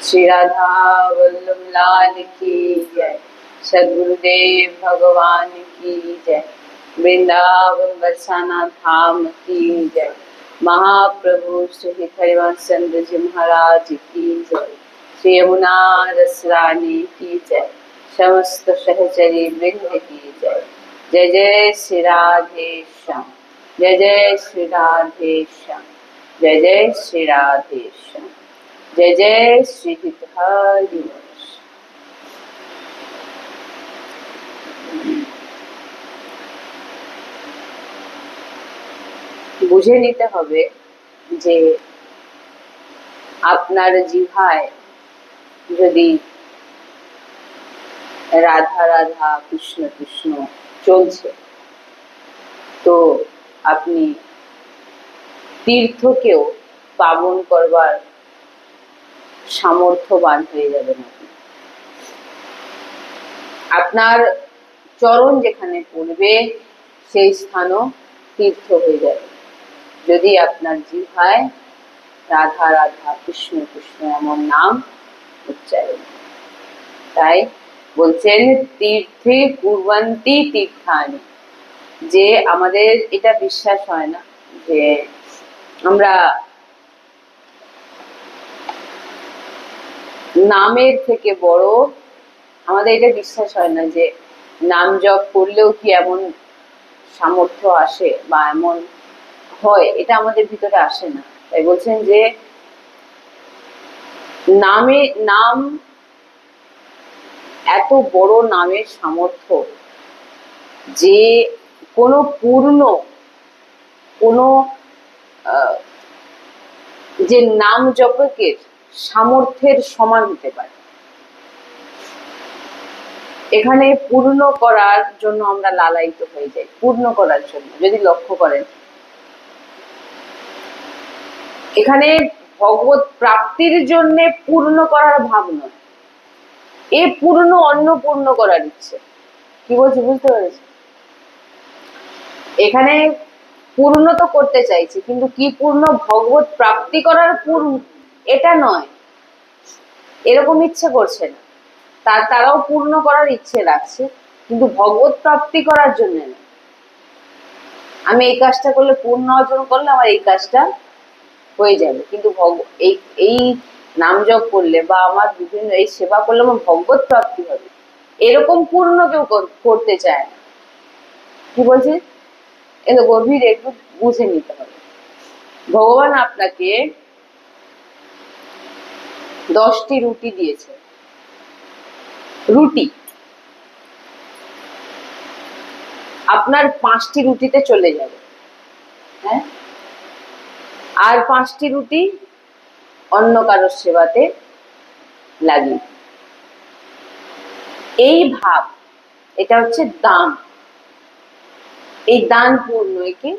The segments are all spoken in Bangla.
श्री राधा वल्लभ लाल की जय। सद्गुरुदेव भगवान की जय। वृंदावन बरसाना धाम की जय। महाप्रभु श्री हरिवंशचंद्र जी महाराज की जय। श्री यमुना रस रानी की जय। समस्त सहचरी वृंद की जय। जय जय श्री राधे श्याम। जय जय श्री राधे श्याम। जय जय श्री राधे श्याम। जय जय श्री हरि। বুঝে নিতে হবে যে আপনার জিহ্বায় যদি রাধা রাধা কৃষ্ণ কৃষ্ণ চলছে তো আপনি তীর্থকেও পাবন করবার সামর্থ্যবান হয়ে যাবেন। আপনার চরণ যেখানে পড়বে সেই স্থানও তীর্থ হয়ে যাবে যদি আপনার জিহ্বায় রাধা রাধা কৃষ্ণ কৃষ্ণ এমন নাম উচ্চারণ। তাই বলছেন তীর্থে কুর্বন্তি তীর্থানি, যে আমাদের এটা বিশ্বাস হয় না যে আমরা নামের থেকে বড়, আমাদের এটা বিশ্বাস হয় না যে নাম জপ করলেও কি এমন সামর্থ্য আসে বা এমন হয়, এটা আমাদের ভিতরে আসে না। তাই বলছেন যে নাম এত বড় নামের সামর্থ্য যে কোনো যে নাম জপকের সামর্থ্যের সমান হতে পারে। এখানে পূর্ণ করার জন্য আমরা লালায়িত হয়ে যাই, পূর্ণ করার জন্য। যদি লক্ষ্য করেন এখানে ভগবত প্রাপ্তির জন্য পূর্ণ করার ভাব নয়, এ পূর্ণ অন্য পূর্ণ করার ইচ্ছে। কি বলছি বুঝতে পেরেছি? এখানে পূর্ণ তো করতে চাইছি, কিন্তু কি পূর্ণ? ভগবত প্রাপ্তি করার পূর্ণ এটা নয়, এরকম ইচ্ছে করছে না। তারাও পূর্ণ করার ইচ্ছে রাখছে, কিন্তু ভগবত প্রাপ্তি করার জন্য না। আমি এই কাজটা করলে, পূর্ণ অর্জন করলে আমার এই কাজটা হয়ে যাবে, কিন্তু এই নাম জপ করলে বা আমার বিভিন্ন এই সেবা করলে আমার ভগবত প্রাপ্তি হবে, এরকম পূর্ণ কেউ করতে চায় না। কি বলছি? এটা গভীর একটু বুঝে নিতে হবে। ভগবান আপনাকে 10টি রুটি দিয়েছে, রুটি আপনার 5টি রুটিতে চলে যাবে, হ্যাঁ, আর 5টি রুটি অন্য কারোর সেবাতে লাগিয়ে। এই ভাব, এটা হচ্ছে দান। এই দান পূর্ণ, একে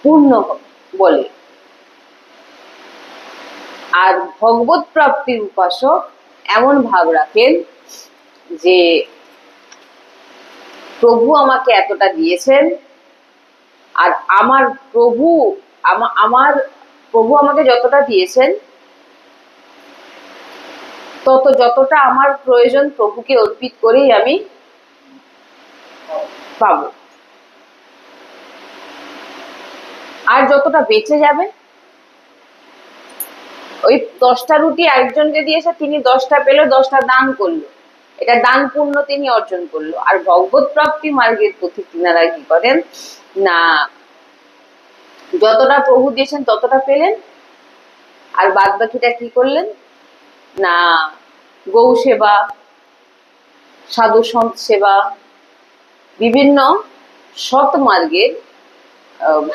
পূর্ণ বলে। আর ভগবত প্রাপ্তির উপাসক এমন ভাব রাখেন যে প্রভু আমাকে এতটা দিয়েছেন, আর আমার প্রভু আমাকে যতটা দিয়েছেন যতটা আমার প্রয়োজন প্রভুকে অর্পিত করেই আমি পাবো। আর যতটা বেঁচে যাবে, ওই 10টা রুটি আরেকজনকে দিয়েছে, তিনি 10টা পেলো, 10টা দান করলো, এটা দান পুণ্য তিনি অর্জন করলো। আর ভগবত প্রাপ্তি মার্গের পথে তিনারা কি করেন না, যতটা প্রভু দিয়েছেন ততটা পেলেন, আর বাদ বাকিটা কি করলেন না, গৌ সেবা, সাধু সন্ত সেবা, বিভিন্ন সৎ মার্গে,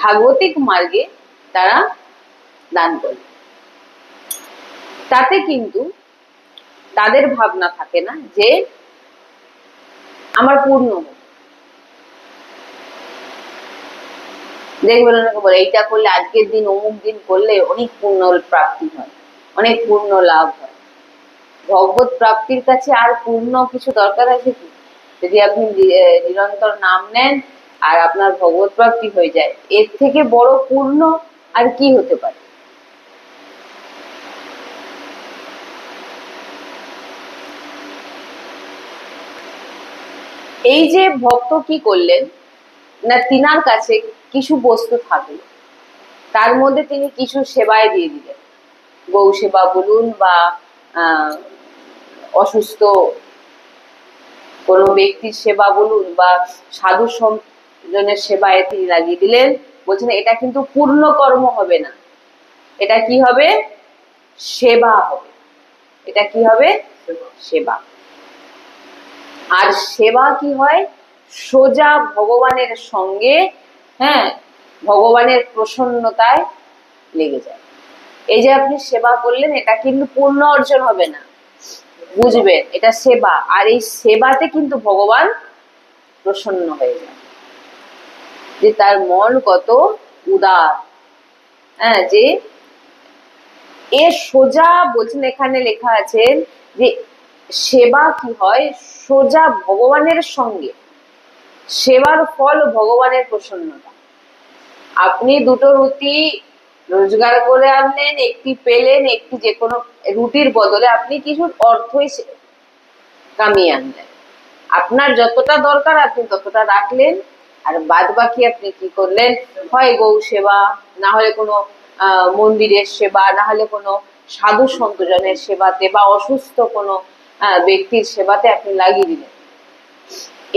ভাগবতিক মার্গে তারা দান করলেন। তাতে কিন্তু তাদের ভাবনা থাকে না যে আমার পূর্ণ হোক। দেখবেন অনেকে বলে এইটা করলে, আজকের দিন অমুক দিন করলে অনেক পূর্ণ প্রাপ্তি হয়, অনেক পূর্ণ লাভ হয়। ভগবত প্রাপ্তির কাছে আর পূর্ণ কিছু দরকার আছে কি? যদি আপনি নিরন্তর নাম নেন আর আপনার ভগবত প্রাপ্তি হয়ে যায়, এর থেকে বড় পূর্ণ আর কি হতে পারে? এই যে ভক্ত কি করলেন না, তিনার কাছে কিছু বস্তু থাকলো, তার মধ্যে তিনি কিছু সেবায় দিয়ে দিলেন, গৌ সেবা বলুন বা অসুস্থ কোনো ব্যক্তির সেবা বলুন বা সাধু সন্তজনের সেবায় তিনি লাগিয়ে দিলেন। বলছেন এটা কিন্তু পূর্ণ কর্ম হবে না, এটা কি হবে? সেবা হবে। এটা কি হবে? সেবা। আর সেবা কি হয়? সোজা ভগবানের সঙ্গে, হ্যাঁ, ভগবানের প্রসন্নতায় লেগে যায়। এই যে আপনি সেবা করলেন, এটা কিন্তু পূর্ণ অর্জন হবে না, বুঝবেন, এটা সেবা। আর এই সেবাতে কিন্তু ভগবান প্রসন্ন হয়ে যায়, যে তার মন কত উদার। হ্যাঁ, যে এ সোজা, বলছেন এখানে লেখা আছে যে সেবা কি হয়? সোজা ভগবানের সঙ্গে, সেবার ফল ভগবানের প্রসন্নতা। আপনি দুটো রুটি রোজগার করে আনলেন, একটি পেলেন, একটি যে কোনো রুটির বদলে আপনি কিছু অর্থই কামিয়ে আনলেন, আপনার যতটা দরকার আপনি ততটা রাখলেন, আর বাদ বাকি আপনি কি করলেন? হয় গৌ সেবা, না হলে কোনো মন্দিরের সেবা, না হলে কোনো সাধু সন্তজনের সেবাতে বা অসুস্থ কোনো ব্যক্তির সেবাতে আপনি লাগিয়ে দিলেন।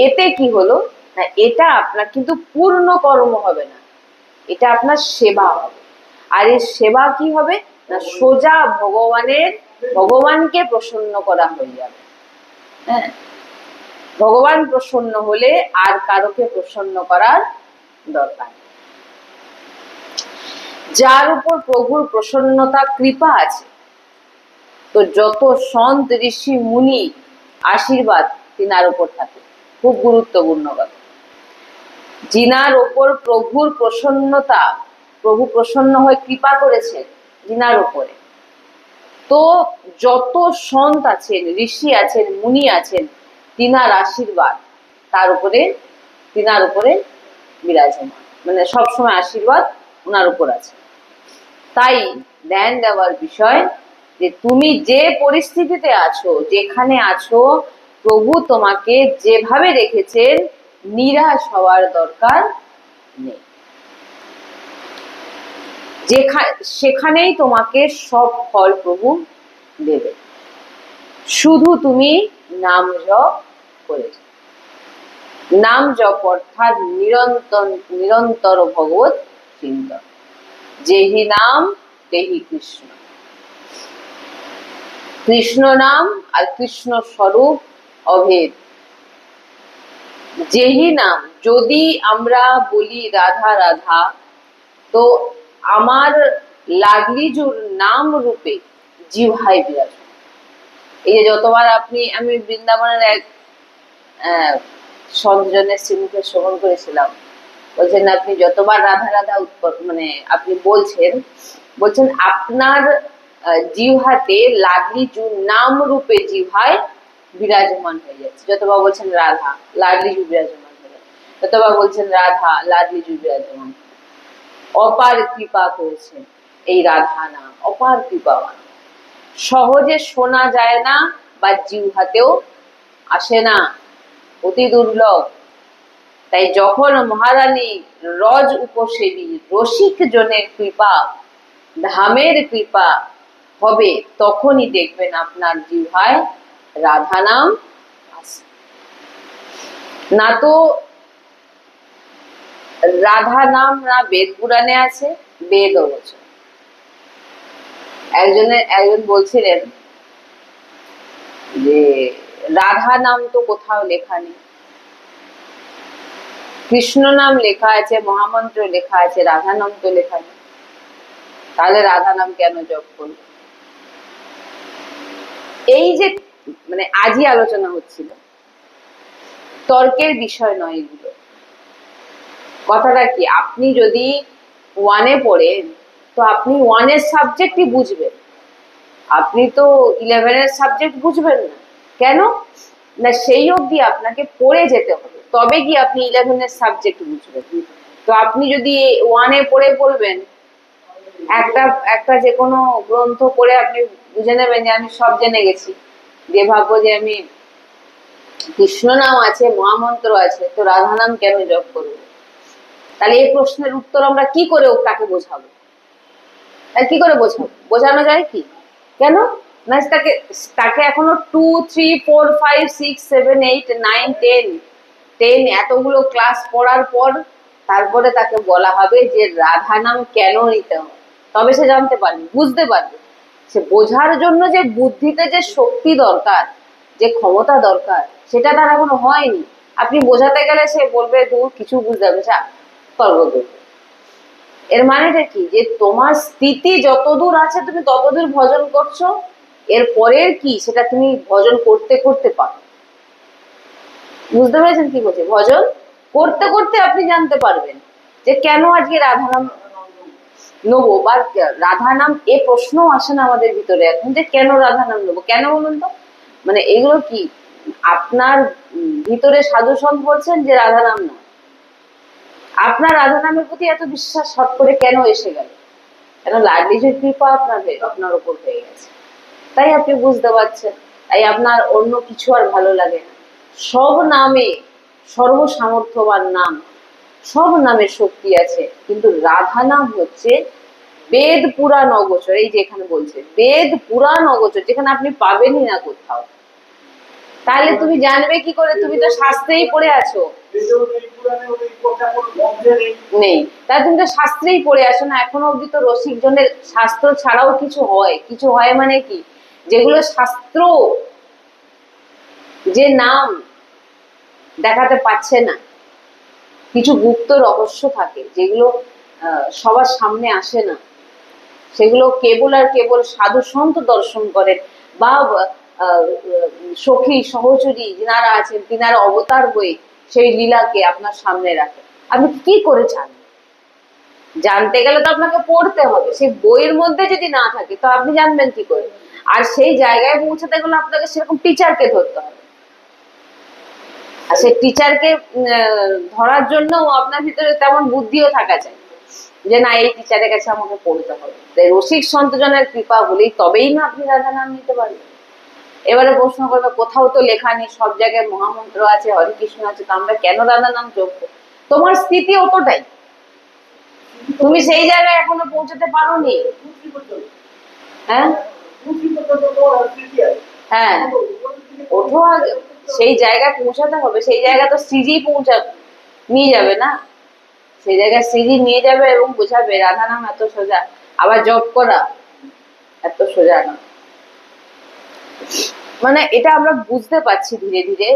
এতে কি হলো না, এটা আপনার কিন্তু পূর্ণ কর্ম হবে না, এটা আপনার সেবা হবে। আর এই সেবা কি হবে না, সোজা ভগবানকে প্রসন্ন করা হয়ে যাবে। হ্যাঁ, ভগবান প্রসন্ন হলে আর কারোকে প্রসন্ন করার দরকার। যার উপর প্রভুর প্রসন্নতা কৃপা আছে, তো যত সন্ত ঋষি মুনি আশীর্বাদ তিনার উপর থাকে। খুব গুরুত্বপূর্ণ কথা, যিনার ওপর প্রভুর প্রসন্নতা, প্রভু প্রসন্ন হয়ে কৃপা করেছেন যিনার উপরে, তো যত সন্ত আছেন, ঋষি আছেন, মুনি আছেন, তিনার আশীর্বাদ তিনার উপরে বিরাজমান, মানে সবসময় আশীর্বাদ ওনার উপর আছে। তাই ধ্যান দেওয়ার বিষয় যে তুমি যে পরিস্থিতিতে আছো, যেখানে আছো, প্রভু তোমাকে যেভাবে রেখেছেন নিরাশ হওয়ার দরকার নেই। সেখানেই তোমাকে সব ফল প্রভু দেবে, শুধু তুমি নাম জপ করে যাও। নাম জপ অর্থাৎ নিরন্তর ভগবত চিন্তন। যেহি নাম তেহি কৃষ্ণ, কৃষ্ণ নাম আর কৃষ্ণ স্বরূপ অভেদ। যেহি নাম, যদি আমরা বলি রাধা রাধা, তো আমার লাডলিজুর নাম রূপে জিহ্বায় বিরাজ। এই যে যতবার আমি বৃন্দাবনের এক সন্তজনের শ্রীমুখে শ্রবণ করেছিলাম, বলছেন আপনি যতবার রাধা রাধা মানে আপনি বলছেন আপনার জিহ্বাতে লাডলিজুর নাম রূপে জিহ্বায় বিরাজমান হয়ে যাচ্ছে। যতবার বলছেন রাধা, লাডলিজু বিরাজমান হয়ে যাচ্ছে, যতবার বলছেন রাধা, লাডলিজু বিরাজমান। অপার কৃপা করেছেন এই রাধা নাম, অপার কৃপাবান, সহজে শোনা যায় না বা জিহ্বাতেও আসে না, অতি দুর্লভ। তাই যখন মহারানী রজ উপসেবী রসিক জনের কৃপা, ধামের কৃপা হবে, তখনই দেখবেন আপনার জিহ্বায় রাধা নাম আসে। না তো রাধা নাম না বেদ পুরাণে আছে, বেদ বচন। একজন বলছিলেন যে রাধা নাম তো কোথাও লেখা নেই, কৃষ্ণ নাম লেখা আছে, মহামন্ত্র লেখা আছে, রাধা নাম তো লেখা নেই, তাহলে রাধা নাম কেন জপ করবো? এই যে মানে আজই আলোচনা হচ্ছিল, তর্কের বিষয় নয় এগুলো। কথাটা কি, আপনি যদি ওয়ানে পড়েন তো আপনি ওয়ানের সাবজেক্টই বুঝবেন, আপনি তো 11-এর সাবজেক্ট বুঝবেন না। কেন না, সেই অবধি আপনাকে পড়ে যেতে হবে, তবে কি আপনি 11-এর সাবজেক্ট বুঝবেন। তো আপনি যদি ওয়ানে পড়ে বলবেন, একটা যে কোনো গ্রন্থ পড়ে আপনি বুঝে নেবেন যে আমি সব জেনে গেছি, যে ভাববো যে আমি কৃষ্ণ নাম আছে, মহামন্ত্র আছে, তো রাধা নাম কেন জপ করবো? তাহলে এই প্রশ্নের উত্তর আমরা কি করে তাকে বোঝাবো? কি করে বোঝাবো? বোঝানো যায় কি? কেন না, তাকে তাকে এখনো 2, 3, 4, 5, 6, 7, 8, 9, 10 এতগুলো ক্লাস পড়ার পর তারপরে তাকে বলা হবে যে রাধা নাম কেন নিতে হবে, তবে সে জানতে পারবে, বুঝতে পারবে। সে বোঝার জন্য যে বুদ্ধিতে যে শক্তি দরকার, যে ক্ষমতা দরকার, সেটা তার এখনো হয়নি। আপনি বোঝাতে গেলে সে বলবে দূর, কিছু বুঝতে হবে, তর্ক করবে। এর মানেটা কি? যে তোমার স্থিতি যতদূর আছে তুমি ততদূর ভজন করছো, এর পরের কি সেটা তুমি ভজন করতে করতে পারো। বুঝতে পেরেছেন কি বলছে? ভজন করতে করতে আপনি জানতে পারবেন যে কেন আজকে রাধা নাম নেবো, বা রাধা নাম, এ প্রশ্ন আসে না আমাদের ভিতরে এখন যে কেন রাধা নাম নেবো। কেন বলুন তো? মানে এগুলো কি আপনার ভিতরে সাধু সন্ত বলছেন যে রাধা নাম না, আপনার রাধা নামের প্রতি এত বিশ্বাস হট করে কেন এসে গেল? কেন লাডলিজের কৃপা আপনার উপর হয়ে গেছে, তাই আপনি বুঝতে পারছেন। তাই আপনার অন্য কিছু আর ভালো লাগে না। সব নামে সর্বসামর্থ্যবান নাম, সব নামে শক্তি আছে, কিন্তু রাধা নাম হচ্ছে বেদ পুরাণ অগোচর। এই যে এখানে বলছে বেদ পুরাণ অগোচর, যেখানে আপনি পাবেনই না কোথাও। তাহলে তুমি জানবে কি করে? তুমি তো শাস্ত্রেই পড়ে আছো, নেই তাহলে তুমি তো শাস্ত্রেই পড়ে আসো না। এখনো অব্দি তো রসিক জনের শাস্ত্র ছাড়াও কিছু হয়। কিছু হয় মানে কি? যেগুলো শাস্ত্র যে নাম দেখাতে পাচ্ছে না, কিছু গুপ্ত রহস্য থাকে যেগুলো সবার সামনে আসে না, সেগুলো কেবল আর কেবল সাধু সন্ত দর্শন করেন, বা সখী সহচরী যিনারা আছেন তিনারা অবতার হয়ে সেই লীলাকে আপনার সামনে রাখে। আপনি কি করে জানবেন? জানতে গেলে তো আপনাকে পড়তে হবে। সেই বইয়ের মধ্যে যদি না থাকে তো আপনি জানবেন কি করে? আর সেই জায়গায় পৌঁছাতে গেলে আপনাকে সেরকম টিচারকে ধরতে হবে, আর সেই টিচারকে ধরার জন্য আপনার ভিতরে তেমন বুদ্ধিও থাকা চাই যে না, এই টিচারের কাছে আমাকে পড়তে হবে। তাই রসিক সন্তজনের কৃপা হলেই তবেই না আপনি রাধা নাম নিতে পারবেন। এবারে প্রশ্ন করবে কোথাও তো লেখা নেই, সব জায়গায় মহামন্ত্র আছে, হরে কৃষ্ণ আছে, তো আমরা কেন রাধা নাম জপবো? তোমার স্থিতি অতটাই, তুমি সেই জায়গায় এখনো পৌঁছাতে পারোনি। হ্যাঁ হ্যাঁ, ওঠো আগে, সেই জায়গায় পৌঁছাতে হবে। সেই জায়গা তো শ্রীজি নিয়ে যাবে না, সেই জায়গায় শ্রীজি নিয়ে যাবে এবং বোঝাবে রাধা নাম এত সোজা, আবার জপ করা এত সোজা না। মানে এটা আমরা বুঝতে পারছি ধীরে ধীরে।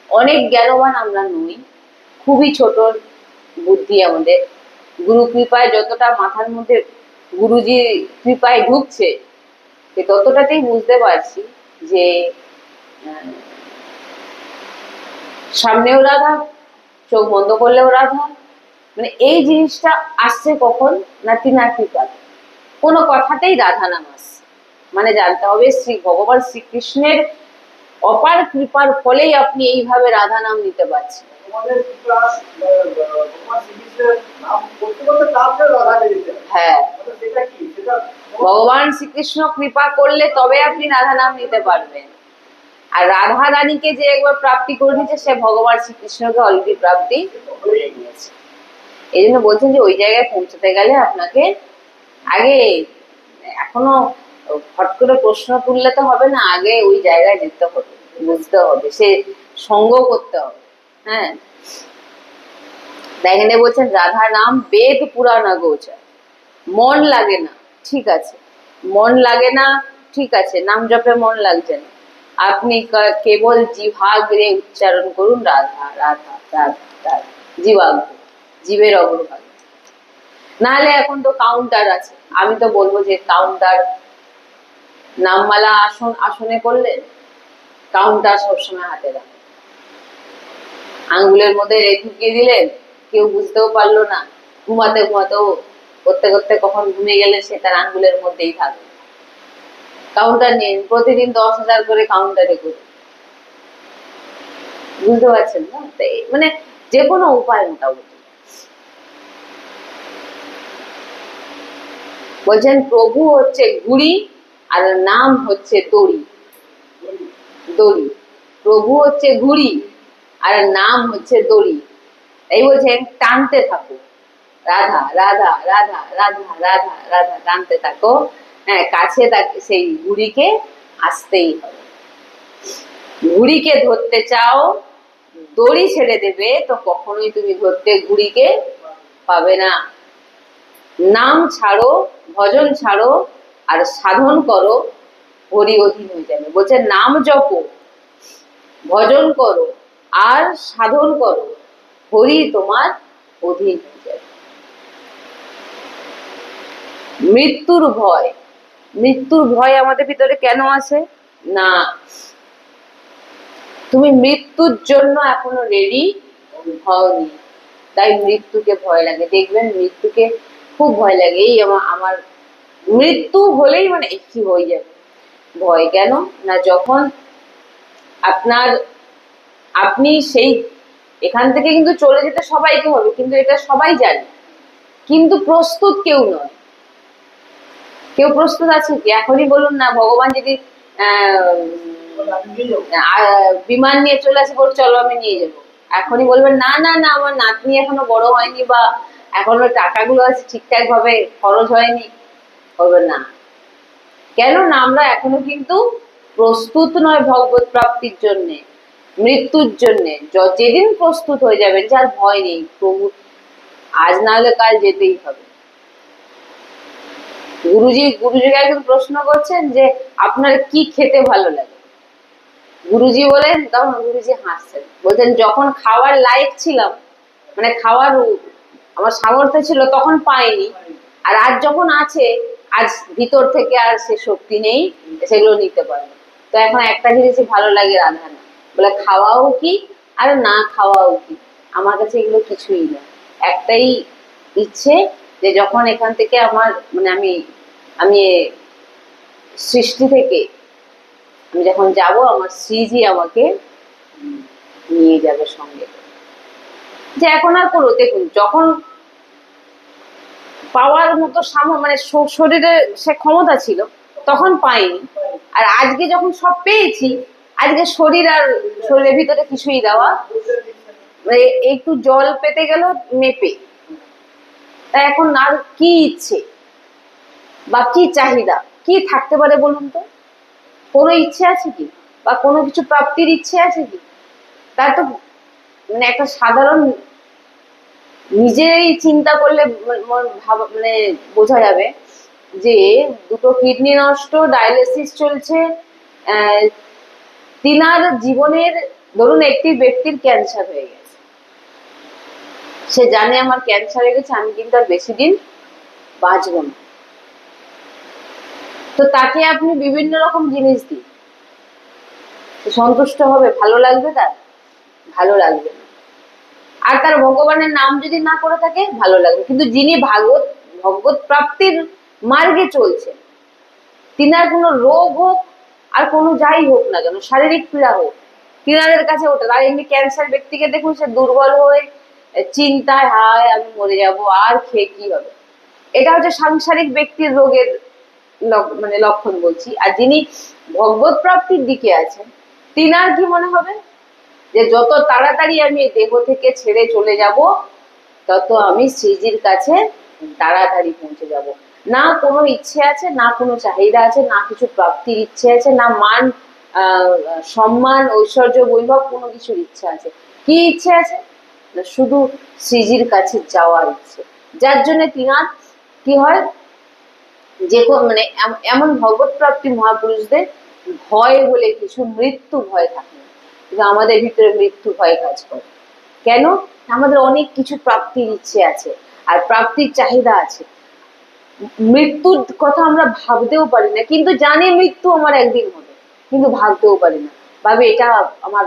অনেক জ্ঞানবান আমরা নই, খুবই ছোট বুদ্ধি আমাদের। গুরু কৃপায় যতটা মাথার মধ্যে গুরুজি কৃপায় ঢুকছে, ততটাতেই বুঝতে পারছি যে সামনেও রাধা, চোখ বন্ধ করলেও রাধা। মানে এই জিনিসটা আসছে কখন না, তিনার কৃপাতে। কোনো কথাতেই রাধা নাম আসছে, মানে জানতে হবে শ্রী ভগবান শ্রীকৃষ্ণের অপার কৃপার ফলেই আপনি এইভাবে রাধা নাম নিতে পারছেন। হ্যাঁ, ভগবান শ্রীকৃষ্ণ কৃপা করলে তবে আপনি রাধা নাম নিতে পারবেন। আর রাধা রানীকে যে একবার প্রাপ্তি করে নিয়েছে, সে ভগবান শ্রীকৃষ্ণকে অলরেডি প্রাপ্তি করে নিয়েছে। এই জন্য বলছেন যে ওই জায়গায় পৌঁছতে গেলে আপনাকে আগে, এখনো হট করে প্রশ্ন তুললে তো হবে না, আগে ওই জায়গায় যেতে হবে, বুঝতে হবে, সে সঙ্গ করতে হবে। হ্যাঁ, এখানে বলছেন রাধা নাম বেদ পুরাণ গোচর। মন লাগে না, ঠিক আছে, মন লাগে না, ঠিক আছে, নাম জপে মন লাগছে না, আপনি কেবল জিভাগ্রে উচ্চারণ করুন রাধা রাধা রাধা রাধা, জিভাগ্রে, জীবের অগ্রভাগে। নাহলে এখন তো কাউন্টার আছে, আমি তো বলবো যে কাউন্টার, নামমালা আসনে করলেন, কাউন্টার সবসময় হাতে রাখেন, আঙ্গুলের মধ্যে ঢুকিয়ে দিলেন, কেউ বুঝতেও পারলো না, ঘুমাতে ঘুমাতেও করতে করতে কখন ঘুমিয়ে গেলে সে তার আঙ্গুলের মধ্যেই থাকবে। কাউন্টার নিন, প্রতিদিন 10,000 করে কাউন্টারে করুন। বুঝতে পারছেন না? মানে যে কোনো উপায় মোটামুটি। বলছেন প্রভু হচ্ছে ঘুড়ি আর নাম হচ্ছে দড়ি। দড়ি, প্রভু হচ্ছে ঘুড়ি আর নাম হচ্ছে দড়ি। এই বলছেন টানতে থাকো, রাধা রাধা রাধা রাধা রাধা রাধা টানতে থাকো। হ্যাঁ, কাছে সেই ঘুড়িকে আসতেই হবে। ঘুড়িকে ধরতে চাও, দড়ি ছেড়ে দেবে তো কখনোই তুমি ধরতে ঘুড়িকে পাবে না। নাম ছাড়ো, ভজন ছাড়ো, আর সাধন করো, হরি অধীন হয়ে যাবে। বলছে নাম জপো, ভজন করো, আর সাধন করো, হরি তোমার অধীন হয়ে যাবে। মৃত্যুর ভয়, মৃত্যুর ভয় আমাদের ভিতরে কেন আসে না, তুমি মৃত্যুর জন্য এখনো রেডি হওনি, তাই মৃত্যুকে ভয় লাগে। দেখবেন মৃত্যুকে খুব ভয় লাগে। এই আমার মৃত্যু হলেই মানে কি হয়ে যাবে ভয়। কেন না, যখন আপনি সেই এখান থেকে কিন্তু চলে যেতে সবাইকে হবে, কিন্তু এটা সবাই জানে, কিন্তু প্রস্তুত কেউ নয়। কেউ প্রস্তুত আছে কি? এখনই বলুন না, ভগবান যদি বিমান নিয়ে চলে আসে, বল চলো আমি নিয়ে যাবো, এখনই বলবেন না না না আমার নাতনি এখনো বড় হয়নি, বা এখনো টাকাগুলো আছে ঠিকঠাক ভাবে খরচ হয়নি, বলবেন না। কেন না, আমরা এখনো কিন্তু প্রস্তুত নয় ভগবত প্রাপ্তির জন্য, মৃত্যুর জন্য। যেদিন প্রস্তুত হয়ে যাবেন, যার ভয় নেই, প্রভু আজ না হলে কাল যেতেই হবে। গুরুজি একজন প্রশ্ন করছেন যে আপনার কি খেতে ভালো লাগে, গুরুজি বলেন, তখন গুরুজি হাসছেন, বলছেন যখন খাওয়ার লায়ক ছিলাম, মানে খাওয়ার আমার সামর্থ্য ছিল, তখন পাইনি, আর আজ যখন আছে, আজ ভিতর থেকে আর সে শক্তি নেই সেগুলো নিতে পারে। তো এখন একটা জিনিসই ভালো লাগে, রাধা না, বলে খাওয়াও কি আর না খাওয়াও কি, আমার কাছে এগুলো কিছুই না। একটাই ইচ্ছে, যে যখন এখান থেকে আমার মানে আমি সৃষ্টি থেকে আমি যখন যাব, আমার শ্রীজি আমাকে নিয়ে যাবে সঙ্গে। যে এখন আর করো, দেখুন যখন পাওয়ার মতো মানে শরীরে সে ক্ষমতা ছিল, তখন পাইনি, আর আজকে যখন সব পেয়েছি, আজকে শরীরের ভিতরে কিছুই দেওয়া, মানে একটু জল পেতে গেল মেপে, তা এখন আর কি ইচ্ছে বা কি চাহিদা কি থাকতে পারে বলুন তো? কোনো ইচ্ছে আছে কি, বা কোনো কিছু প্রাপ্তির ইচ্ছে আছে কি? তার তো মানে একটা সাধারণ নিজেই চিন্তা করলে মানে বোঝা যাবে যে দুটো কিডনি নষ্ট, ডায়ালিসিস চলছে, তিনার জীবনের, ধরুন একটি ব্যক্তির ক্যান্সার হয়ে গেছে, সে জানে আমার ক্যান্সার হয়ে গেছে, আমি কিন্তু আর বেশি দিন বাঁচবো না, তো তাকে আপনি বিভিন্ন রকম জিনিস দিন, সন্তুষ্ট হবে? ভালো লাগবে? তার ভালো লাগবে না। আর তার ভগবানের নাম যদি না করে থাকে, ভালো লাগবে। কিন্তু যিনি ভগবত প্রাপ্তির মার্গে চলছে, তিনার কোনো রোগ হোক আর কোনো যাই হোক না কেন, শারীরিক পীড়া হোক, তিনাদের কাছে ওটা। আর এমনি ক্যান্সার ব্যক্তিকে দেখুন, সে দুর্বল হয়ে চিন্তায়, হায় আমি মরে যাব, আর খেয়ে কি হবে। এটা হচ্ছে সাংসারিক ব্যক্তির রোগের মানে লক্ষণ বলছি। আর যিনি ভগবত প্রাপ্তির দিকে আছেন, তিনার কি মনে হবে যে যত তাড়াতাড়ি আমি এই দেহ থেকে ছেড়ে চলে যাব, তত আমি শ্রীজির কাছে তাড়াতাড়ি পৌঁছে যাব। না কোনো ইচ্ছে আছে, না কোনো চাহিদা আছে, না কিছু প্রাপ্তির ইচ্ছে আছে, না মান সম্মান ঐশ্বর্য বৈভব কোনো কিছুর ইচ্ছা আছে। কি ইচ্ছে আছে? না শুধু শ্রীজির কাছে যাওয়ার ইচ্ছে। যার জন্য তিনার কি হয়, যে মানে এমন ভগবত প্রাপ্তি মহাপুরুষদের ভয় বলে কিছু, মৃত্যু ভয় থাকে না, কিন্তু আমাদের ভিতরে মৃত্যু ভয় কাজ করে। কেন? আমাদের অনেক কিছু প্রাপ্তির ইচ্ছে আছে, আর প্রাপ্তির চাহিদা আছে। মৃত্যুর কথা আমরা ভাবতেও পারি না, কিন্তু জানি মৃত্যু আমার একদিন হবে, কিন্তু ভাবতেও পারি না। ভাবে এটা আমার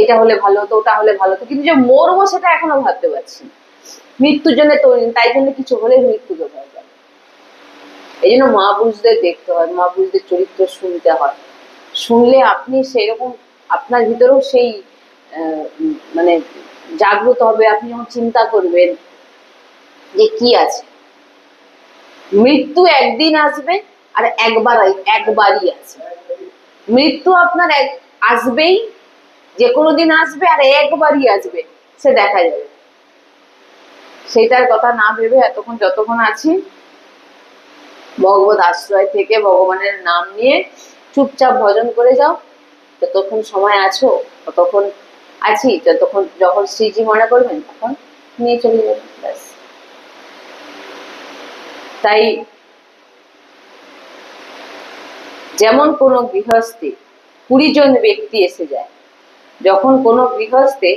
এটা হলে ভালো হতো, ওটা হলে ভালো হতো, কিন্তু যে মরবো সেটা এখনো ভাবতে পারছি না। মৃত্যুর জন্য তৈরি, তাই জন্য কিছু হলে মৃত্যুকে ভয় করে। এই জন্য মহাপুরুষদের দেখতে হয়, মহাপুরুষদের চরিত্র শুনতে হয়। শুনলে আপনি সেই রকম, আপনার ভিতরেও সেই মানে জাগ্রত হবে। আপনি যখন চিন্তা করবেন যে কি আছে, মৃত্যু একদিন আসবে, আর একবারই আসবে। মৃত্যু আপনার আসবেই, যে কোনো দিন আসবে, আর একবারই আসবে, সে দেখা যাবে। সেটার কথা না ভেবে এতক্ষণ যতক্ষণ আছি ভগবত আশ্রয় থেকে ভগবানের নাম নিয়ে চুপচাপ ভজন করে যাও। যতক্ষণ সময় আছো ততক্ষণ আছি, যতক্ষণ যখন শ্রীজি মনে করবেন তখন নিয়ে চলে যাবেন, ব্যাস। তাই যেমন কোনো গৃহস্থে 20 জন ব্যক্তি এসে যায়, যখন কোনো গৃহস্থে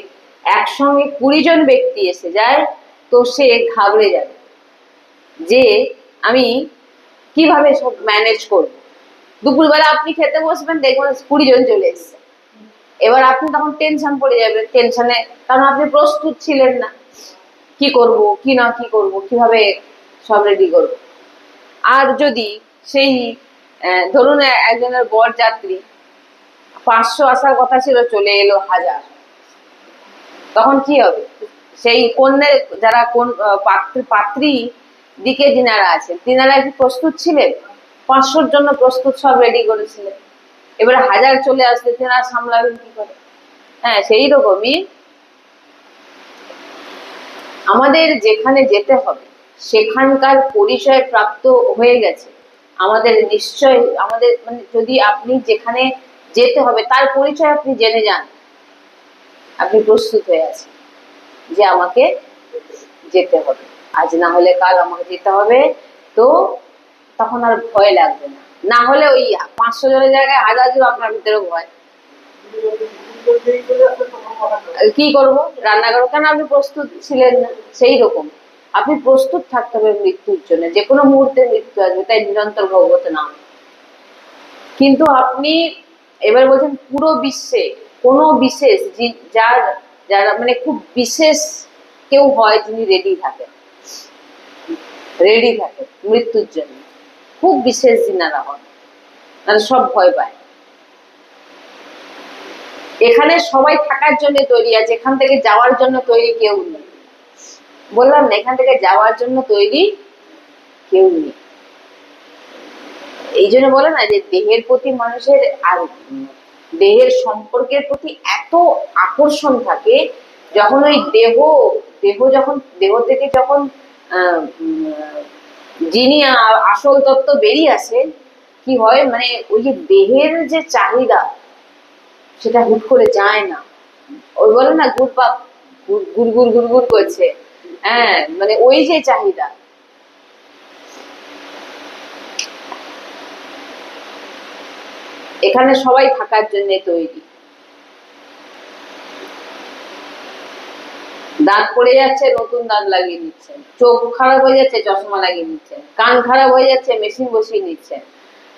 একসঙ্গে 20 জন ব্যক্তি এসে যায়, তো সে ঘাবড়ে যাবে যে আমি কিভাবে সব ম্যানেজ করব। দুপুরবেলা আপনি খেতে বসবেন, দেখবেন 20 জন চলে এসছে। এবার আপনি তখন টেনশন পড়ে যাবেন, টেনশনে, কারণ আপনি প্রস্তুত ছিলেন না, কি করব কি না কি করব, কিভাবে সব রেডি করব। আর যদি সেই ধরুন একজনের বর যাত্রী 500 আসার কথা ছিল, চলে এলো 1000, তখন কি হবে? সেই কন্যা যারা কোন পাত্রী দিকে যিনারা আছেন, তিনারা কি প্রস্তুত ছিলেন? 500-র জন্য প্রস্তুত, সব রেডি করেছিলেন। এবারে 1000 চলে আসলে তেনারা সামলাবেন কি করে? হ্যাঁ, সেই রকমই আমাদের যেখানে যেতে হবে সেখানকার পরিচয় প্রাপ্ত হয়ে গেছে আমাদের, নিশ্চয় আমাদের, মানে যদি আপনি যেখানে যেতে হবে তার পরিচয় আপনি জেনে যান, আপনি প্রস্তুত হয়ে আছেন যে আমাকে যেতে হবে, আজ না হলে কাল আমাকে যেতে হবে, তো তখন আর ভয় লাগবে না। না হলে ওই 500 জনের জায়গায় 1000 জন, আপনার ভিতরে ভয়, কি করব, রান্না করবো, কেন আপনি প্রস্তুত ছিলেন না। সেই রকম আপনি প্রস্তুত থাকতে হবে মৃত্যুর জন্য, যে কোনো মুহূর্তে মৃত্যু আসবে, তাই নিরন্তর ভগবত নাম। কিন্তু আপনি এবার বলছেন পুরো বিশ্বে কোনো বিশেষ যার যারা মানে খুব বিশেষ কেউ হয়, যিনি রেডি থাকেন মৃত্যুর জন্য, খুব বিশেষ যিনারা হন, তারা সব ভয় পায়। এখানে সবাই থাকার জন্য তৈরি আছে, এখান থেকে যাওয়ার জন্য তৈরি কেউ নেই। বললাম না, এখান থেকে যাওয়ার জন্য তৈরি কেউ নেই। এই জন্য বলে না যে দেহের প্রতি মানুষের আর দেহের সম্পর্কের প্রতি এত আকর্ষণ থাকে, যখন ওই দেহ যখন দেহ থেকে যখন যিনি আসল তত্ত্ব বেরিয়ে আসে, কি হয়, মানে ওই যে দেহের যে চাহিদা সেটা হুট করে যায় না। ওই বলে না ঘুরপাক গুড়গুড় গুড়গুড় করছে, হ্যাঁ, মানে ওই যে চাহিদা। এখানে সবাই থাকার জন্য তৈরি। দাঁত পড়ে যাচ্ছে, নতুন দাঁত লাগিয়ে নিচ্ছেন, চোখ খারাপ হয়ে যাচ্ছে, চশমা লাগিয়ে নিচ্ছেন, কান খারাপ হয়ে যাচ্ছে, মেশিন বসিয়ে নিচ্ছেন,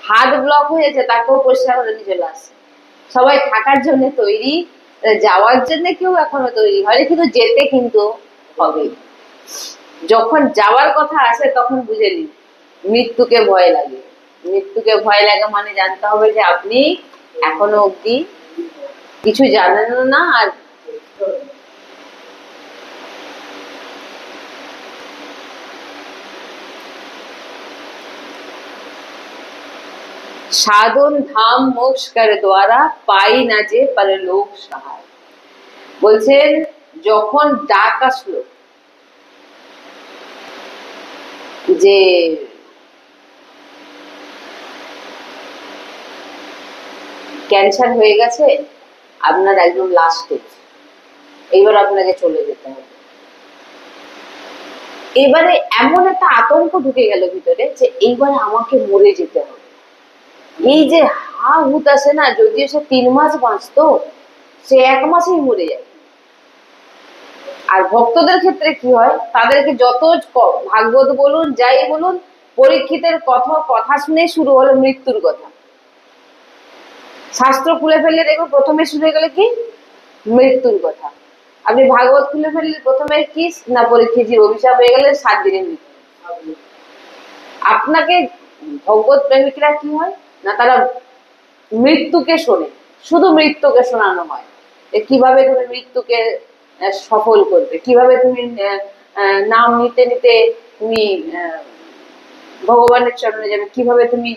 হার্ট ব্লক হয়ে যাচ্ছে, তাকেও পরিষ্কার করে নিয়ে চলে আসছে। সবাই থাকার জন্য তৈরি, যাওয়ার জন্য কেউ এখনো তৈরি হয়নি, কিন্তু যেতে কিন্তু হবেই। যখন যাওয়ার কথা আসে তখন বুঝে নিন মৃত্যুকে ভয় লাগে। মৃত্যুকে ভয় লাগে মানে জানতে হবে যে আপনি এখনো অব্দি কিছু জানেন না। আর সাধন ধাম মোক্ষ কর দ্বারা পাই না যে পরলোক সহায়। বলছেন যখন ডাক আসলো যে ক্যান্সার হয়ে গেছে, আপনার একদম লাস্ট স্টেজ, এইবার আপনাকে চলে যেতে হবে, এবারে এমন একটা আতঙ্ক ঢুকে গেল ভিতরে যে এইবারে আমাকে মরে যেতে হবে। এই যে হা হুত আসে না, যদিও সে 3 মাস বাঁচতো, সে 1 মাসেই মরে যায়। আর ভক্তদের ক্ষেত্রে কি হয়, তাদেরকে যত ভাগবত বলুন যাই বলুন, পরীক্ষিতের কথা শুনে শুরু হলো মৃত্যুর কথা। শাস্ত্র খুলে ফেললে দেখো প্রথমে শুরু হয়ে গেলে কি, মৃত্যুর কথা। আপনি ভাগবত খুলে ফেললে প্রথমে কি না, পরীক্ষিতের অভিশাপ হয়ে গেলে 7 দিনের মৃত্যু। আপনাকে ভগবত প্রেমিকরা কি হয় না, তারা মৃত্যুকে শোনে, শুধু মৃত্যুকে শোনানো হয় কিভাবে তুমি মৃত্যুকে সফল করবে, কিভাবে তুমি নাম নিতে নিতে তুমি ভগবানের চরণে যাবে, কিভাবে তুমি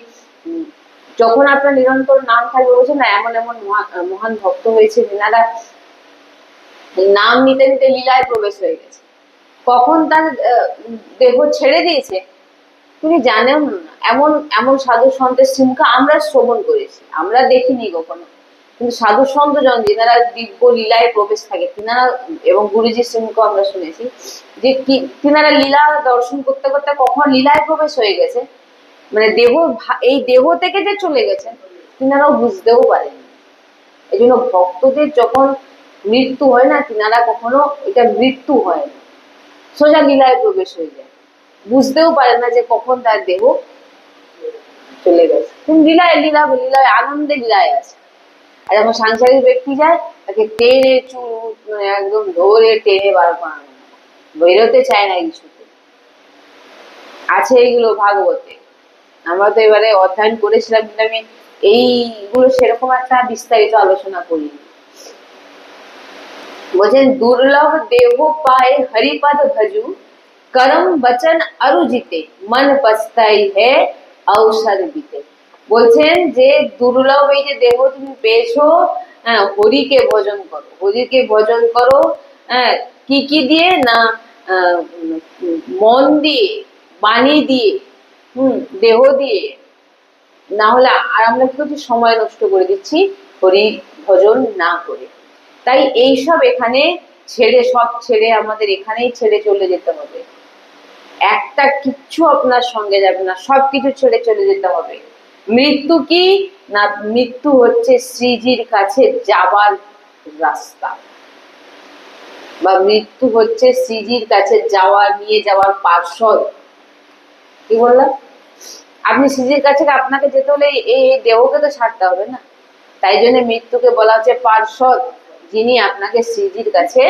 যখন আপনার নিরন্তর নাম থাকবে, বলছে না এমন এমন মহান ভক্ত হয়েছে যেনারা নাম নিতে নিতে লীলায় প্রবেশ হয়ে গেছে। কখন তার দেহ ছেড়ে দিয়েছে তিনি জানেন না। এমন এমন সাধু সন্তের সিংহা আমরা শ্রবণ করেছি, আমরা দেখিনি কখনো, কিন্তু সাধু সন্ত জন যেনারা দিব্য লীলায় প্রবেশ থাকে তিনারা, এবং গুরুজির সিংহ আমরা শুনেছি যে কি তিনারা লীলা দর্শন করতে করতে কখন লীলায় প্রবেশ হয়ে গেছে, মানে দেহ এই দেহ থেকে যে চলে গেছেন তিনারাও বুঝতেও পারেন। এই জন্য ভক্তদের যখন মৃত্যু হয় না, তিনারা কখনো এটা মৃত্যু হয় না, সোজা লীলায় প্রবেশ হয়ে যায়, বুঝতেও পারেন না যে কখন তার দেহ চলে গেছে। কিন্তু লীলায় লীলায় আনন্দে লীলায় আছে। আর যখন সাংসারিক ব্যক্তি যায় তাকে টেনে চুল একদম ধরে টেনে বার করানো, বেরোতে চায় না কিছুতে। আছে এইগুলো ভাগবতে, আমরা তো এবারে অধ্যয়ন করেছিলাম, কিন্তু আমি এইগুলো সেরকম একটা বিস্তারিত আলোচনা করিনি। বলছেন দুর্লভ দেহ পায় হরিপদ ভজু, করম বচন অরুজিতে, মন পস্তাই হে অবসর বিতে। বলছেন যে দুর্লভ এই যে দেহ তুমি পেয়েছো, হ্যাঁ হরিকে ভজন করো, হরিকে ভজন করো। হ্যাঁ কি কি দিয়ে না, মন দিয়ে, বাণী দিয়ে, দেহ দিয়ে, না হলে আর আমরা কি করছি, সময় নষ্ট করে দিচ্ছি হরি ভজন না করে। তাই এইসব এখানে ছেড়ে, সব ছেড়ে আমাদের এখানেই ছেড়ে চলে যেতে হবে। একটা কিচ্ছু আপনার সঙ্গে যাবে না, সবকিছু ছেড়ে চলে যেতে হবে। মৃত্যু কি না, মৃত্যু হচ্ছে শ্রীজির কাছে যাবার রাস্তা, বা মৃত্যু হচ্ছে শ্রীজির কাছে নিয়ে যাওয়ার পার্শ্বদ। কি বললাম? আপনি শ্রীজির কাছে আপনাকে যেতে হলে এই দেহকে তো ছাড়তে হবে না, তাই জন্য মৃত্যুকে বলা হচ্ছে পার্শ্বদ, যিনি আপনাকে শ্রীজির কাছে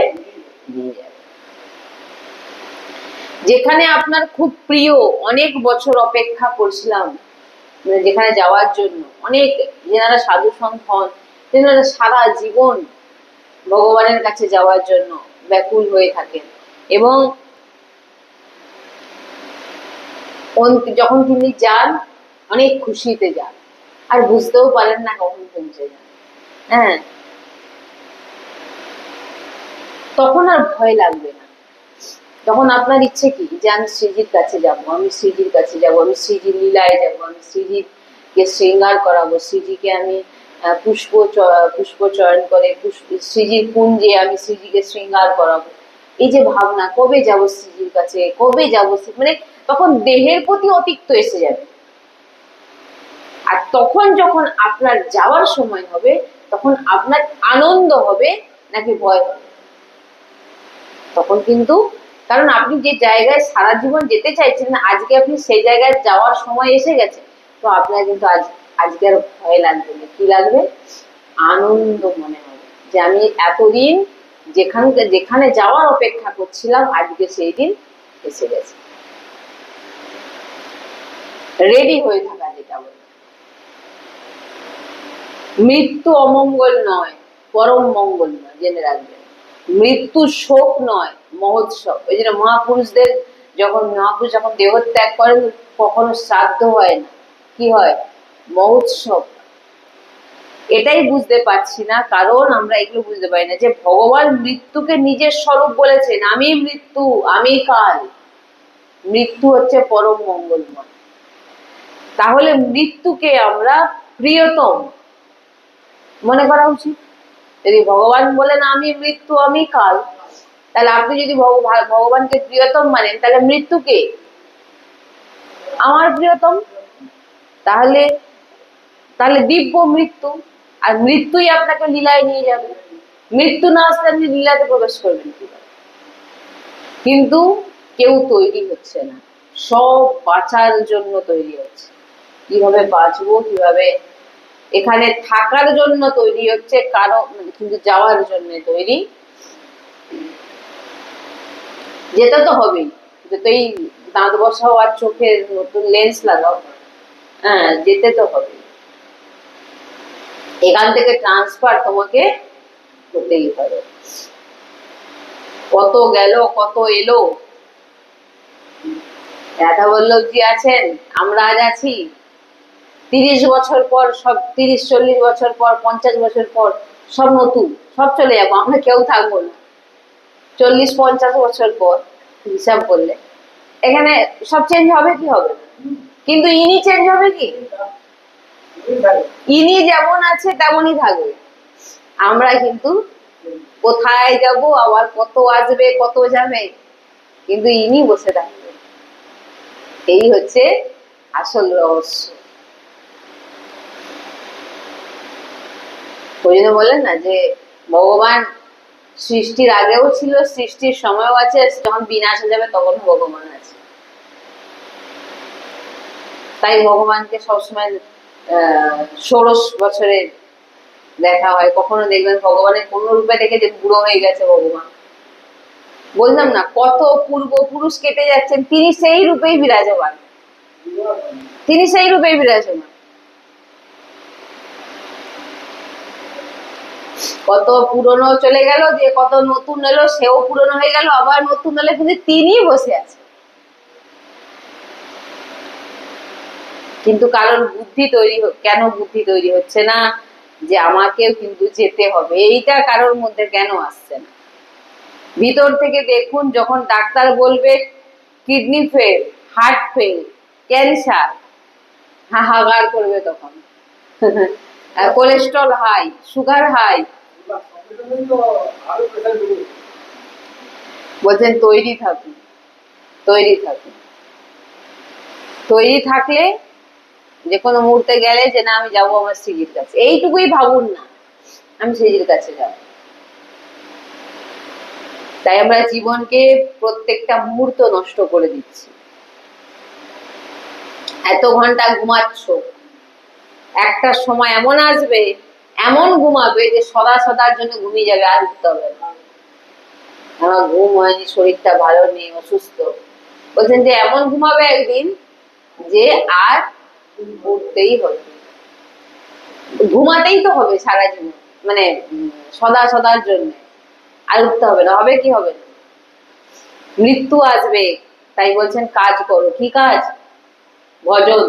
নিয়ে যাবেন। যেখানে আপনার খুব প্রিয়, অনেক বছর অপেক্ষা করছিলাম মানে যেখানে যাওয়ার জন্য, অনেক যেনারা সাধু সন্ত হন তেনারা সারা জীবন ভগবানের কাছে যাওয়ার জন্য ব্যাকুল হয়ে থাকেন, এবং যখন তিনি যান অনেক খুশিতে যান, আর বুঝতেও পারেন না কখন পৌঁছে যান। হ্যাঁ তখন আর ভয় লাগবে না, তখন আপনার ইচ্ছে কি যে আমি শ্রীজির কাছে যাব, আমি শ্রীজির কাছে যাব, আমি শ্রীজির লীলায় যাব, আমি শ্রীজিকে শৃঙ্গার করাবো, শ্রীজিকে আমি পুষ্প চয়ন করে শ্রীজির কুঞ্জে আমি শ্রীজিকে শৃঙ্গার করাবো। এই যে ভাবনা, কবে যাব শ্রীজির কাছে, কবে যাব, মানে তখন দেহের প্রতি অতিক্ত এসে যাবে। আর তখন যখন আপনার যাওয়ার সময় হবে তখন আপনার আনন্দ হবে নাকি ভয় হবে? তখন কিন্তু, কারণ আপনি যে জায়গায় সারা জীবন যেতে চাইছেন না, আজকে আপনি সেই জায়গায় যাওয়ার সময় এসে গেছে, তো আপনার কিন্তু আজকে আর ভয় লাগবে না। কি লাগবে? আনন্দ মনে হবে যে আমি এতদিন যেখানে যাওয়ার অপেক্ষা করছিলাম, আজকে সেই দিন এসে গেছে। রেডি হয়ে থাকা যেটা বলে। মৃত্যু অমঙ্গল নয়, পরম মঙ্গল নয়, জেনে রাখবেন। মৃত্যু শোক নয়, মহোৎসব। ওই জন্য মহাপুরুষদের মহাপুরুষ যখন দেহত্যাগ করেন কখনো শ্রাদ্ধ হয় না, কি হয়? মহোৎসব। এটাই বুঝতে পারছি না, কারণ আমরা এগুলো বুঝতে পারি না যে ভগবান মৃত্যুকে নিজের স্বরূপ বলেছেন, আমি মৃত্যু, আমি কাল। মৃত্যু হচ্ছে পরম মঙ্গলময়। তাহলে মৃত্যুকে আমরা প্রিয়তম মনে করা উচিত। যদি ভগবান বলেন আমি মৃত্যু, আমি কাল, তাহলে আপনি যদি ভগবানকে প্রিয়তম মানেন, তাহলে মৃত্যুকে আমার প্রিয়তম, তাহলে দিব্য মৃত্যু, আর মৃত্যুই আপনাকে লীলায় নিয়ে যাবে। মৃত্যু না আসলে আপনি লীলাতে প্রবেশ করবেন কিভাবে? কিন্তু কেউ তৈরি হচ্ছে না, সব বাঁচার জন্য তৈরি হচ্ছে। কিভাবে বাঁচবো, কিভাবে এখানে থাকার জন্য তৈরি হচ্ছে, কিন্তু যাওয়ার জন্য তৈরি যেতে তো হবেই। যতই দাঁত বসাও আর চোখের নতুন লেন্স লাগাও, হ্যাঁ যেতে তো হবে। এখান থেকে ট্রান্সফার তোমাকে হতেই হবে। কত গেল কত এলো, রাধা বল্লভজি আছেন, আমরা আজ আছি, 30 বছর পর সব, 30-40 বছর পর, 50 বছর পর সব নতুন, সব চলে যাবো, আমরা কেউ থাকবো না। 40-50 বছর পর হিসাব করলে এখানে সব চেঞ্জ হবে কি হবে না, কিন্তু ইনি চেঞ্জ হবে কি? ইনি যেমন আছে তেমনই থাকবে। আমরা কিন্তু কোথায় যাব, আবার কত আসবে কত যাবে, কিন্তু ইনি বসে থাকবে। এই হচ্ছে আসল রহস্য। ওই জন্য বলেন না যে ভগবান সৃষ্টির আগেও ছিল, সৃষ্টির সময়ও আছে, যখন বিনাশ হয়ে যাবে তখন ভগবান আছে। তাই ভগবানকে সবসময় 16 বছরে দেখা হয়। কখনো দেখবেন ভগবানের কোন রূপে দেখে যে বুড়ো হয়ে গেছে ভগবান। বললাম না, কত পূর্বপুরুষ কেটে যাচ্ছেন, তিনি সেই রূপেই বিরাজমান, তিনি সেই রূপেই বিরাজমান। কত পুরনো চলে গেল, যে কত নতুন এলো, সেও পুরনো হয়ে গেল, আবার নতুন এলে, কিন্তু তিনি বসে আছে। কিন্তু কারণ বুদ্ধি তৈরি, কেন বুদ্ধি তৈরি হচ্ছে না যে আমাকেও কিন্তু যেতে হবে, এইটা কারোর মধ্যে কেন আসছে না? ভিতর থেকে দেখুন, যখন ডাক্তার বলবে kidney fail, heart fail, cancer, হাহাকার করবে তখন। কোলেস্ট্রল হাই, সুগার হাই, বলছেন তৈরি থাকুন, তৈরি থাকুন। তৈরি থাকলে যে কোনো মুহূর্তে গেলে যে না আমি যাবো আমার স্ত্রীর কাছে, এইটুকুই ভাবুন না আমি স্ত্রীর কাছে যাবো। তাই আমরা জীবনকে প্রত্যেকটা মুহূর্ত নষ্ট করে দিচ্ছি। এত ঘন্টা ঘুমাচ্ছ, একটা সময় এমন আসবে, এমন ঘুমাবে যে সদা সদার জন্য ঘুমিয়ে যাবে, আর উঠতে হবে না। আমার ঘুম হয়নি, শরীরটা ভালো নেই, অসুস্থ, বলছেন যে এমন ঘুমাবে একদিন যে আর উঠতেই হবে, ঘুমাতেই তো হবে সারা জীবন, মানে সদা সদার জন্য, আর উঠতে হবে না। হবে কি হবে না? মৃত্যু আসবে। তাই বলছেন কাজ করো। কি কাজ? ভজন,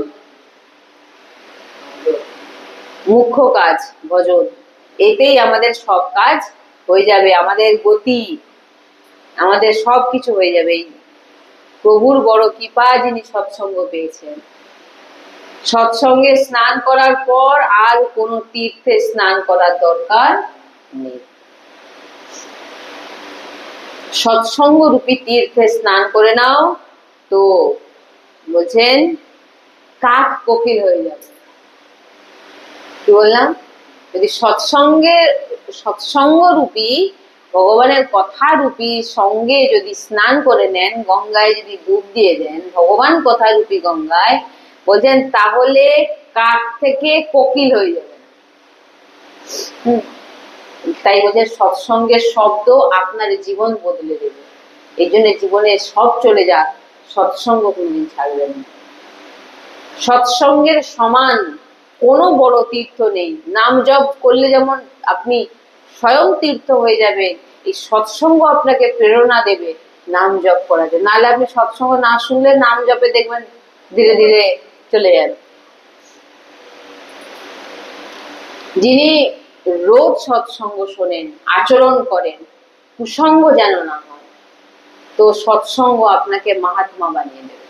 মুখ্য কাজ ভজন। এতেই আমাদের সব কাজ হয়ে যাবে, আমাদের গতি, আমাদের সবকিছু হয়ে যাবে। প্রভুর বড় কৃপা, যিনি সৎসঙ্গ পেয়েছেন। সৎসঙ্গে স্নান করার পর আর কোনো তীর্থে স্নান করার দরকার নেই। সৎসঙ্গ রূপী তীর্থে স্নান করে নাও, তো বলছেন কাক কোকিল হয়ে যাবে। কি বললাম? যদি সৎসঙ্গ রূপী, ভগবানের কথা রূপী সঙ্গে যদি স্নান করে নেন, গঙ্গায় যদি ডুব দিয়ে দেন, ভগবান কথা রূপী গঙ্গায়, বলছেন তাহলে কাক থেকে কোকিল হয়ে যাবে। তাই বলছেন সৎসঙ্গের শব্দ আপনার জীবন বদলে দেবে। এই জন্য জীবনে সব চলে যাক, সৎসঙ্গ কোনদিন ছাড়বেন না। সৎসঙ্গের সমান কোনো বড় তীর্থ নেই। নাম জপ করলে যেমন আপনি স্বয়ং তীর্থ হয়ে যাবে, এই সৎসঙ্গ আপনাকে প্রেরণা দেবে নাম জপ করা যায়। নাহলে আপনি সৎসঙ্গ না শুনলে নাম জপে দেখবেন ধীরে ধীরে চলে যাবে। যিনি রোজ সৎসঙ্গ শোনেন, আচরণ করেন, কুসঙ্গ যেন না হয়, তো সৎসঙ্গ আপনাকে মহাত্মা বানিয়ে দেবে।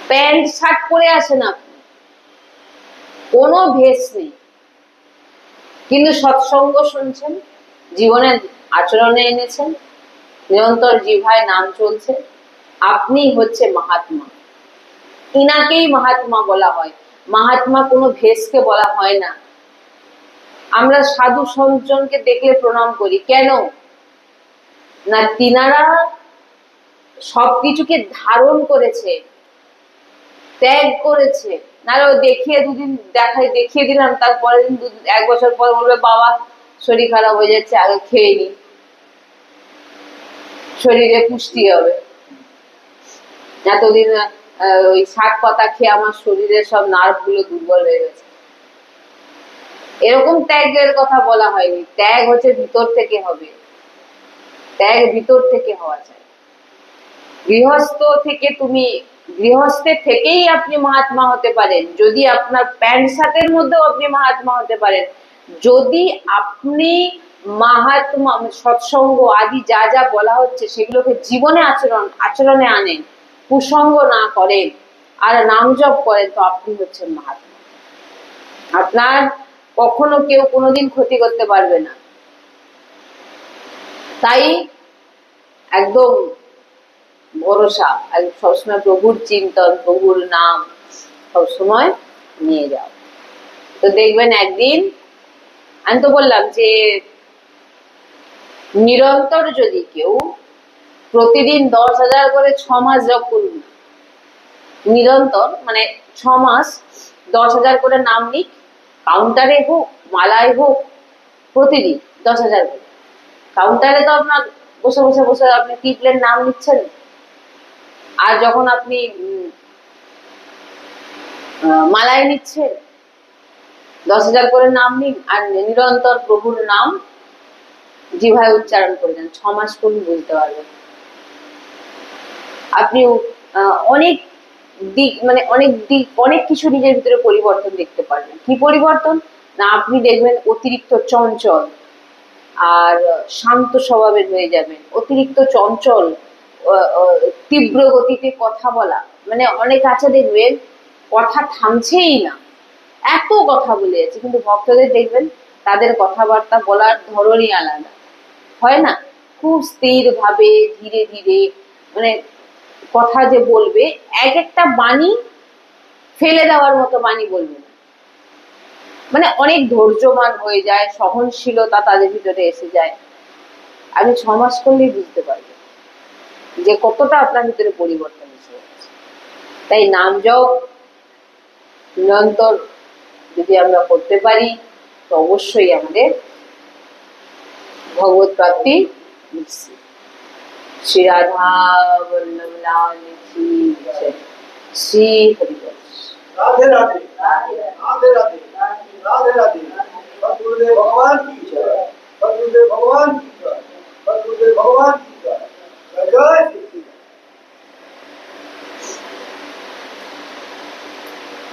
প্যান্ট শার্ট পরে আসেন আপনি, কোনো ভেস নেই, কিন্তু সৎসঙ্গ শুনছেন, জীবনের আচরণে এনেছেন, নিরন্তর জিহ্বায় নাম চলছে, আপনি হচ্ছে মহাত্মা। ইনাকেই মহাত্মা বলা হয়। মহাত্মা কোনো ভেসকে বলা হয় না। আমরা সাধু সজ্জনকে দেখলে প্রণাম করি কেন না? তিনারা সবকিছুকে ধারণ করেছে, ত্যাগ করেছে। নাহলে দেখিয়ে দুদিন দেখিয়ে দিলাম, তারপরে দিন 1 বছর পর বলবে বাবা শরীর খারাপ হয়ে যাচ্ছে, আগে খেয়ে নি, শরীরে পুষ্টি হবে। এতদিন ওই শাক পাতা খেয়ে আমার শরীরের সব নার্ভ গুলো দুর্বল হয়ে গেছে। এরকম ত্যাগের কথা বলা হয়নি। ত্যাগ হচ্ছে ভিতর থেকে হবে, ত্যাগ ভিতর থেকে হওয়া যায়। গৃহস্থ থেকে তুমি গৃহস্থের থেকেই আপনি মহাত্মা হতে পারেন, যদি আপনার প্যান্ট শার্টের মধ্যেও আপনি মহাত্মা হতে পারেন, যদি আপনি মহাত্মা সৎসঙ্গ আদি যা যা বলা হচ্ছে সেগুলোকে জীবনে আচরণে আনেন, কুসঙ্গ না করেন আর নাম জপ করেন, তো আপনি হচ্ছেন মহাত্মা। আপনার কখনো কেউ কোনোদিন ক্ষতি করতে পারবে না। তাই একদম ভরসা, সবসময় প্রভুর চিন্তন, প্রভুর নাম সবসময় নিয়ে যাও। তো দেখবেন একদিন, আমি তো বললাম যে নিরন্তর যদি কেউ প্রতিদিন 10,000 করে 6 মাস জপ করুন, নিরন্তর মানে 6 মাস 10,000 করে নাম নিক, কাউন্টারে হোক মালায় হোক, প্রতিদিন 10,000 করে। কাউন্টারে তো আপনার বসে বসে বসে আপনি টিপলেন, নাম নিচ্ছেন, আর যখন আপনি মালায় নিচ্ছেন 10,000 করে নাম নিন, আর নিরন্তর প্রভুর নাম জিভায় উচ্চারণ করে যান, 6 মাস করুন, বুঝতে পারবেন আপনি অনেক দিক, মানে অনেক কিছু নিজের ভিতরে পরিবর্তন দেখতে পারবেন। কি পরিবর্তন না, আপনি দেখবেন অতিরিক্ত চঞ্চল আর শান্ত স্বভাবের হয়ে যাবেন। অতিরিক্ত চঞ্চল, তীব্র গতিতে কথা বলা, মানে অনেক আছে দেখবেন কথা থামছেই না, এত কথা বলে যাচ্ছে, কিন্তু ভক্তদের দেখবেন তাদের কথাবার্তা বলার ধরনই আলাদা, হয় না? খুব স্থির ভাবে ধীরে ধীরে, মানে কথা যে বলবে, এক একটা বাণী ফেলে দেওয়ার মতো বাণী বলবে না, মানে অনেক ধৈর্যবান হয়ে যায়, সহনশীলতা তাদের ভিতরে এসে যায়। আমি 6 মাস করলেই বুঝতে পারবো যে কতটা আপনার ভিতরে পরিবর্তন এসে যাচ্ছে। তাই নাম জপ নিরন্তর যদি আমরা করতে পারি, তো অবশ্যই আমাদের ভগবত প্রাপ্তি নিশ্চিত। শ্রী রাধা বল্লভ লাল কি জয়। শ্রী হরিবংশ। राधे राधे राधे राधे राधे राधे। सद्गुरुदेव भगवान की जय। सद्गुरुदेव भगवान की जय।